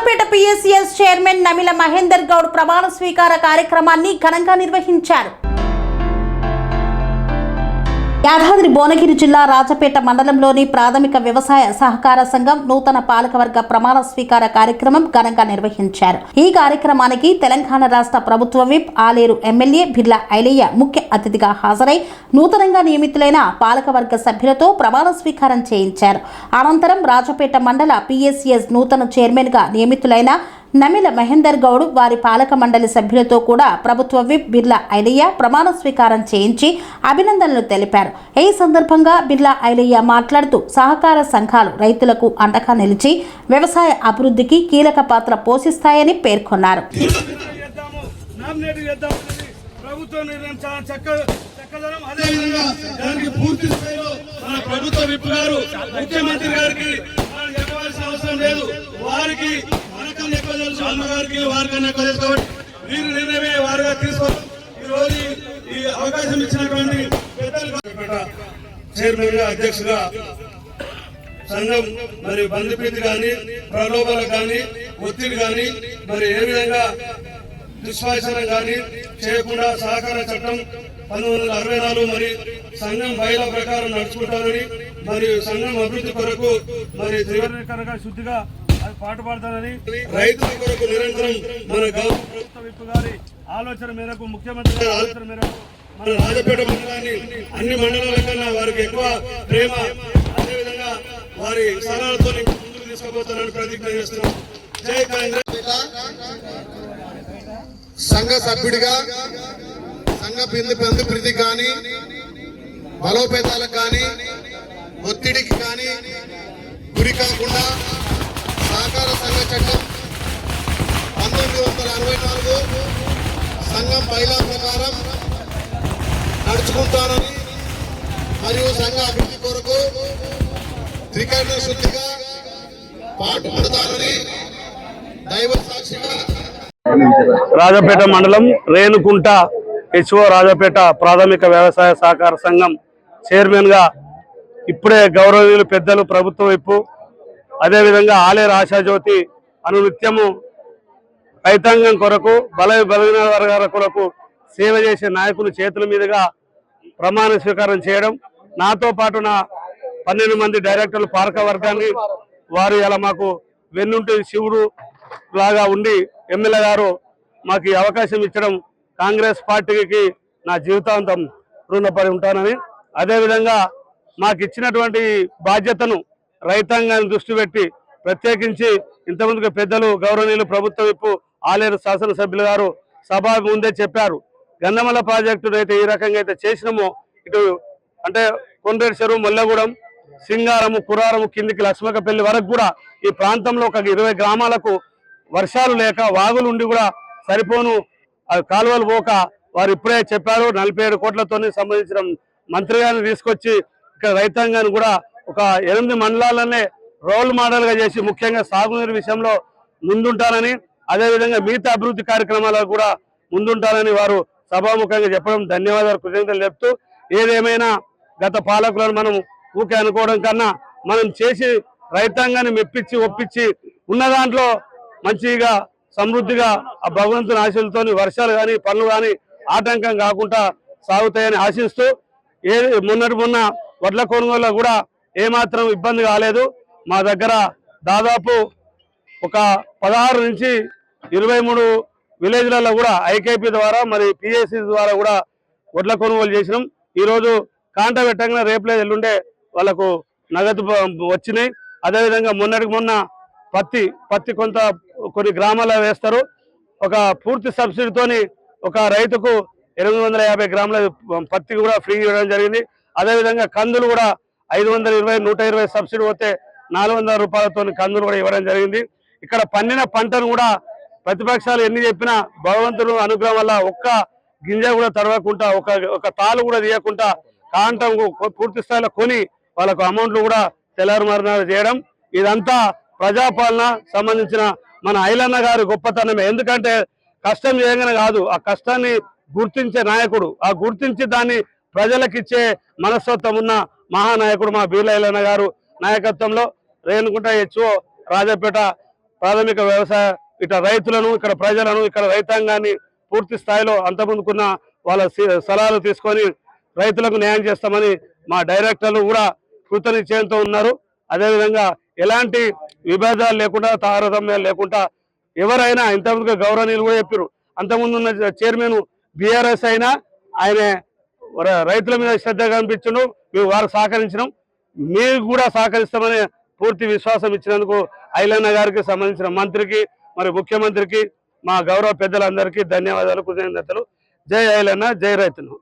Rajapeta PSCS chairman నమిల Mahender Goud ప్రమాణ స్వీకార కార్యక్రమాన్ని ఘనంగా నిర్వహించారు. యాదాద్రి భువనగిరి జిల్లా రాజపేట మండలంలోని ప్రాథమిక వ్యవసాయ సహకార సంఘం నూతన పాలకవర్గ ప్రమాణ స్వీకార కార్యక్రమం ఘనంగా నిర్వహించారు. ఈ కార్యక్రమానికి తెలంగాణ రాష్ట్ర ప్రభుత్వ విప్ ఆలేరు ఎమ్మెల్యే బిర్లా ఐలయ్య ముఖ్య అతిథిగా హాజరై నూతనంగా నియమితులైన పాలకవర్గ సభ్యులతో ప్రమాణ స్వీకారం చేయించారు. అనంతరం రాజపేట మండల పిఎస్సిఎస్ నూతన చైర్మన్ గా నియమితులైన నమిల మహేందర్ గౌడ్ వారి పాలక మండలి సభ్యులతో కూడా ప్రభుత్వ విప్ బిర్లా ఐలయ్య ప్రమాణ స్వీకారం చేయించి అభినందనలు తెలిపారు. ఈ సందర్భంగా బిర్లా ఐలయ్య మాట్లాడుతూ సహకార సంఘాలు రైతులకు అండగా నిలిచి వ్యవసాయ అభివృద్ధికి కీలక పాత్ర పోషిస్తాయని పేర్కొన్నారు. అవకాశం ఇచ్చినటువంటి చైర్మన్ గా అధ్యక్షుగా సంఘం మరి బంధుప్రీతి కానీ ప్రలోభాలు కానీ ఒత్తిడి కానీ మరి ఏ విధంగా దుష్పాచనం కానీ చేయకుండా సహకార చట్టం 1964 మరి సంఘం బయల ప్రకారం నడుచుకుంటారని మరి సంఘం అభివృద్ధి కొరకు మరి త్రివర్ణీకరణగా శుద్ధిగా పాటుపడతానని రైతుల కొరకు నిరంతరం మన ప్రభుత్వ విప్ గారి ఆలోచన మేరకు ముఖ్యమంత్రి గారి ఆలోచన మేరకు మన రాజపేట మండలాన్ని అన్ని మండలాల కన్నా వారికి ఎక్కువ ప్రేమ అదేవిధంగా వారి సలహాలతో ముందుకు తీసుకుపోతానని ప్రతిజ్ఞ చేస్తున్నాం. జై కాంగ్రెస్. సంఘ సభ్యుడిగా సంఘ బంధుప్రీతి కానీ బలోపేతాలకు కానీ ఒత్తిడికి కానీ గురి కాకుండా సహకార సంఘ చట్టం 1964 సంఘం బైలా ప్రకారం నడుచుకుంటానని మరియు సంఘ అభివృద్ధి కొరకు త్రికరణ శుద్ధిగా పాటుపడతానని దైవ సాక్షిగా రాజపేట మండలం రేణుకుంట హెచ్ఓ రాజపేట ప్రాథమిక వ్యవసాయ సహకార సంఘం చైర్మన్ గా ఇప్పుడే గౌరవనీయులు పెద్దలు ప్రభుత్వ వైపు అదేవిధంగా ఆలేరు ఆశాజ్యోతి అనునిత్యము రైతాంగం కొరకు బలహీన వర్గాల కొరకు సేవ చేసే నాయకుల చేతుల మీదుగా ప్రమాణ స్వీకారం చేయడం, నాతో పాటు నా 12 మంది డైరెక్టర్లు పాలక వర్గాన్ని వారు ఇలా మాకు వెన్నుంటి శివుడు లాగా ఉండి ఎమ్మెల్యే గారు మాకు ఈ అవకాశం ఇచ్చడం కాంగ్రెస్ పార్టీకి నా జీవితాంతం రుణపడి ఉంటానని, అదేవిధంగా మాకు ఇచ్చినటువంటి బాధ్యతను రైతాంగాన్ని దృష్టి పెట్టి ప్రత్యేకించి ఇంతకుముందుకు పెద్దలు గౌరవనీయులు ప్రభుత్వ విప్పు ఆలేరు శాసనసభ్యులు గారు సభ ముందే చెప్పారు. గంధమల ప్రాజెక్టు అయితే ఈ రకంగా అయితే చేసినామో ఇటు అంటే కొండ్రేడు చెరువు, మొల్లగూడెం, సింగారము, కురారము కిందికి లక్ష్మకపల్లి వరకు కూడా ఈ ప్రాంతంలో ఒక 20 గ్రామాలకు వర్షాలు లేక వాగులు ఉండి కూడా సరిపోను కాలువలు పోక వారు ఇప్పుడే చెప్పారు 47 కోట్లతో సంబంధించిన మంత్రి గారిని తీసుకొచ్చి ఇక్కడ రైతాంగాన్ని కూడా ఒక 8 మండలాలనే రోల్ మోడల్ గా చేసి ముఖ్యంగా సాగునీరు విషయంలో ముందుంటారని, అదేవిధంగా మిగతా అభివృద్ధి కార్యక్రమాలకు కూడా ముందుంటారని వారు సభాముఖంగా చెప్పడం ధన్యవాదాలు, కృతజ్ఞతలు చెప్తూ, ఏదేమైనా గత పాలకులను మనం ఊకే అనుకోవడం కన్నా మనం చేసి రైతాంగాన్ని మెప్పించి ఒప్పించి ఉన్న దాంట్లో మంచిగా సమృద్ధిగా ఆ భగవంతుని ఆశలతో వర్షాలు కానీ పనులు కానీ ఆటంకం కాకుండా సాగుతాయని ఆశిస్తూ, మొన్న వడ్ల కొనుగోలు కూడా ఏమాత్రం ఇబ్బంది కాలేదు. మా దగ్గర దాదాపు ఒక 16 నుంచి 23 విలేజ్లలో కూడా ఐకేపీ ద్వారా మరి పిఎస్సి ద్వారా కూడా వడ్ల కొనుగోలు చేసినాం. ఈరోజు కాంట పెట్టగానే రేపులే ఎల్లుండే వాళ్ళకు నగదు వచ్చినాయి. అదేవిధంగా మొన్న పత్తి కొన్ని గ్రామాల్లో వేస్తారు. ఒక పూర్తి సబ్సిడీతోని ఒక రైతుకు 850 గ్రాముల పత్తి కూడా ఫ్రీ ఇవ్వడం జరిగింది. అదేవిధంగా కందులు కూడా 520, 120 సబ్సిడీ పోతే 400 రూపాయలతో కందులు కూడా ఇవ్వడం జరిగింది. ఇక్కడ పండిన పంటను కూడా ప్రతిపక్షాలు ఎన్ని చెప్పినా భగవంతుడు అనుగ్రహం వల్ల ఒక్క గింజ కూడా తడవకుండా ఒక తాలు కూడా తీయకుండా కాంటం పూర్తి స్థాయిలో కొని వాళ్ళకు అమౌంట్లు కూడా తెల్లారుమారునాడు చేయడం, ఇదంతా ప్రజాపాలన సంబంధించిన మన ఐలన్న గారి గొప్పతనమే. ఎందుకంటే కష్టం చేయగానే కాదు, ఆ కష్టాన్ని గుర్తించే నాయకుడు, ఆ గుర్తించి దాన్ని ప్రజలకిచ్చే మనస్తత్వం ఉన్న మహానాయకుడు మా బిర్లా ఐలన్న గారు నాయకత్వంలో రేణుకుంట హెచ్ఓ రాజపేట ప్రాథమిక వ్యవసాయ ఇక్కడ రైతులను, ఇక్కడ ప్రజలను, ఇక్కడ రైతాంగాన్ని పూర్తి స్థాయిలో అంతమందుకున్న వాళ్ళ సలహాలు తీసుకొని రైతులకు న్యాయం చేస్తామని మా డైరెక్టర్లు కూడా కృతనిశ్చయంతో ఉన్నారు. అదేవిధంగా ఎలాంటి విభేదాలు లేకుండా, తారతమ్యాలు లేకుండా ఎవరైనా ఇంతకుముందుగా గౌరవనీయులు కూడా చెప్పారు, అంతకుముందు ఉన్న చైర్మన్ బీఆర్ఎస్ అయినా ఆయన రైతుల మీద శ్రద్ధ కనిపించడం, మేము వారు సహకరించడం, మీరు కూడా సహకరిస్తామని పూర్తి విశ్వాసం ఇచ్చినందుకు ఐలన్న గారికి, సంబంధించిన మంత్రికి, మరి ముఖ్యమంత్రికి, మా గౌరవ పెద్దలందరికీ ధన్యవాదాలు, కృతజ్ఞతలు. జై ఐలన్న, జై రైతులు.